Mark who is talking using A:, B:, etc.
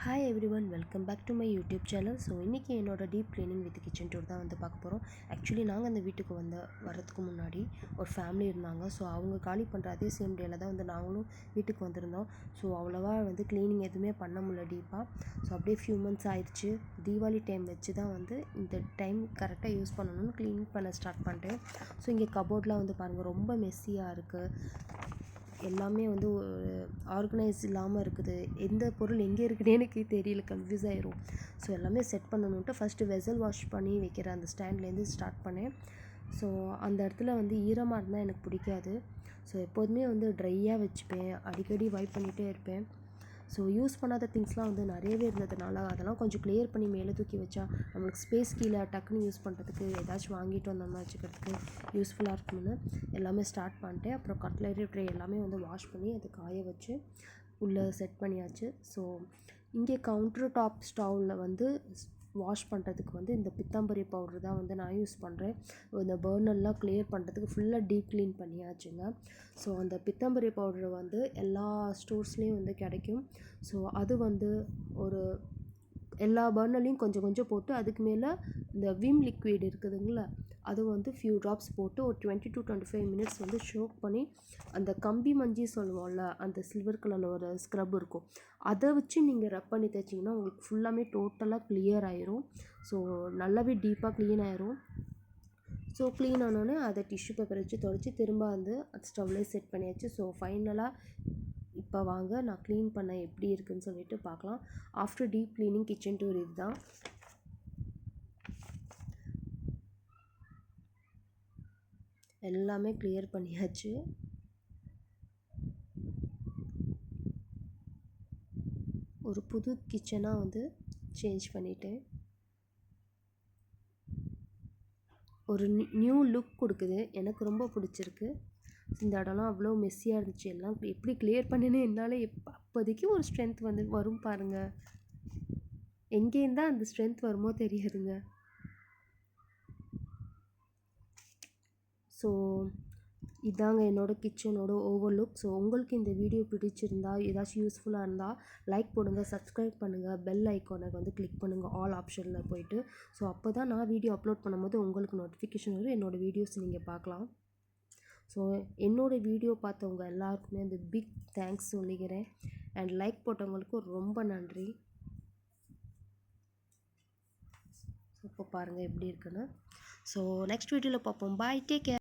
A: Hi everyone, welcome back to my YouTube channel. So இன்றைக்கி என்னோட deep cleaning with kitchen tour தான் வந்து பார்க்க போகிறோம். ஆக்சுவலி நாங்கள் அந்த வீட்டுக்கு வரதுக்கு முன்னாடி ஒரு ஃபேமிலி இருந்தாங்க. ஸோ அவங்க காலி பண்ணுற அதே சேம் டேயில் தான் வந்து நாங்களும் வீட்டுக்கு வந்திருந்தோம். ஸோ அவ்வளோவா வந்து க்ளீனிங் எதுவுமே பண்ண முடியல டீப்பாக. ஸோ அப்படியே ஃபியூ மந்த்ஸ் ஆயிடுச்சு. தீபாவளி டைம் வச்சு தான் வந்து இந்த டைம் கரெக்டாக யூஸ் பண்ணணும்னு க்ளீன் பண்ண ஸ்டார்ட் பண்ணிட்டேன். ஸோ இங்கே கபோர்ட்லாம் வந்து பாருங்கள், ரொம்ப மெஸ்ஸியாக இருக்குது. எல்லாமே வந்து ஆர்கனைஸ் இல்லாமல் இருக்குது. எந்த பொருள் எங்கே இருக்குதுன்னு எனக்கு தெரியல, கன்ஃபியூஸ் ஆயிரும். ஸோ எல்லாமே செட் பண்ணணுன்ட்டு ஃபஸ்ட்டு வெசல் வாஷ் பண்ணி வைக்கிற அந்த ஸ்டாண்ட்லேருந்து ஸ்டார்ட் பண்ணேன். ஸோ அந்த இடத்துல வந்து ஈரமாக இருந்தால் எனக்கு பிடிக்காது. ஸோ எப்போதுமே வந்து ட்ரையாக வச்சுப்பேன், அடிக்கடி வைப் பண்ணிகிட்டே இருப்பேன். ஸோ யூஸ் பண்ணாத திங்ஸ்லாம் வந்து நிறையவே இருந்ததுனால அதெல்லாம் கொஞ்சம் கிளியர் பண்ணி மேலே தூக்கி வச்சா நம்மளுக்கு ஸ்பேஸ் கீழே டக்குன்னு யூஸ் பண்ணுறதுக்கு, ஏதாச்சும் வாங்கிட்டு வந்தோம்னா வச்சுக்கிறதுக்கு யூஸ்ஃபுல்லாக இருக்கும்னு எல்லாமே ஸ்டார்ட் பண்ணிட்டேன். அப்புறம் கட்லரி ட்ரே எல்லாமே வந்து வாஷ் பண்ணி அதை காய வச்சு உள்ளே செட் பண்ணியாச்சு. ஸோ இங்கே கவுண்டர் டாப் ஸ்டவ்வில் வந்து வாஷ் பண்ணுறதுக்கு வந்து இந்த பித்தாம்பரி பவுடர் தான் வந்து நான் யூஸ் பண்ணுறேன். இந்த பர்னர்லாம் கிளியர் பண்ணுறதுக்கு ஃபுல்லாக டீப் க்ளீன் பண்ணியாச்சுங்க. ஸோ அந்த பித்தாம்பரி பவுடர் வந்து எல்லா ஸ்டோர்ஸ்லேயும் வந்து கிடைக்கும். ஸோ அது வந்து ஒரு எல்லா பர்னர்லேயும் கொஞ்சம் கொஞ்சம் போட்டு அதுக்கு மேலே இந்த விம் லிக்விட் இருக்குதுங்களா, அது வந்து ஃபியூ ட்ராப்ஸ் போட்டு ஒரு 20 to 25 மினிட்ஸ் வந்து ஷோக் பண்ணி அந்த கம்பி மஞ்சி சொல்லுவோம்ல, அந்த சில்வர் கலரில் ஒரு ஸ்க்ரப் இருக்கும், அதை வச்சு நீங்கள் ரப் பண்ணி தைச்சிங்கன்னா உங்களுக்கு ஃபுல்லாமே டோட்டலாக கிளியர் ஆயிரும். ஸோ நல்லாவே டீப்பாக க்ளீன் ஆயிரும். ஸோ க்ளீன் ஆனோடனே அதை டிஷ்யூ பேப்பர் வச்சு துடைச்சி திரும்ப வந்து அது ஸ்டவ்லேயே செட் பண்ணியாச்சு. ஸோ ஃபைனலாக இப்போ வாங்க நான் க்ளீன் பண்ண எப்படி இருக்குதுன்னு சொல்லிட்டு பார்க்கலாம். After deep cleaning kitchen tour இதுதான். எல்லாமே கிளியர் பண்ணியாச்சு. ஒரு புது கிச்சனாக வந்து சேஞ்ச் பண்ணிட்டேன். ஒரு நியூ லுக் கொடுக்குது, எனக்கு ரொம்ப பிடிச்சிருக்கு. இந்த இடம்லாம் அவ்வளோ மெஸ்ஸியாக இருந்துச்சு. எல்லாம் எப்படி கிளியர் பண்ணினே என்னால் அப்போதைக்கு ஒரு ஸ்ட்ரென்த் வந்து வரும் பாருங்கள். எங்கேருந்தா அந்த ஸ்ட்ரென்த் வருமோ தெரியாதுங்க. ஸோ இதாங்க என்னோடய கிச்சனோட ஓவர்லுக். ஸோ உங்களுக்கு இந்த வீடியோ பிடிச்சிருந்தா, ஏதாச்சும் யூஸ்ஃபுல்லாக இருந்தால் லைக் போடுங்க, சப்ஸ்கிரைப் பண்ணுங்கள், பெல் ஐக்கானை வந்து கிளிக் பண்ணுங்கள் ஆல் ஆப்ஷனில் போய்ட்டு. ஸோ அப்போ தான் நான் வீடியோ அப்லோட் பண்ணும்போது உங்களுக்கு நோட்டிஃபிகேஷன் வரும், என்னோடய வீடியோஸ் நீங்கள் பார்க்கலாம். ஸோ என்னோடய வீடியோ பார்த்தவங்க எல்லாருக்குமே அந்த பிக் தேங்க்ஸ் சொல்லிக்கிறேன். அண்ட் லைக் போட்டவங்களுக்கும் ரொம்ப நன்றி. இப்போ பாருங்கள் எப்படி இருக்குன்னு. ஸோ நெக்ஸ்ட் வீடியோவில் பார்ப்போம். பாய், டேக் கேர்.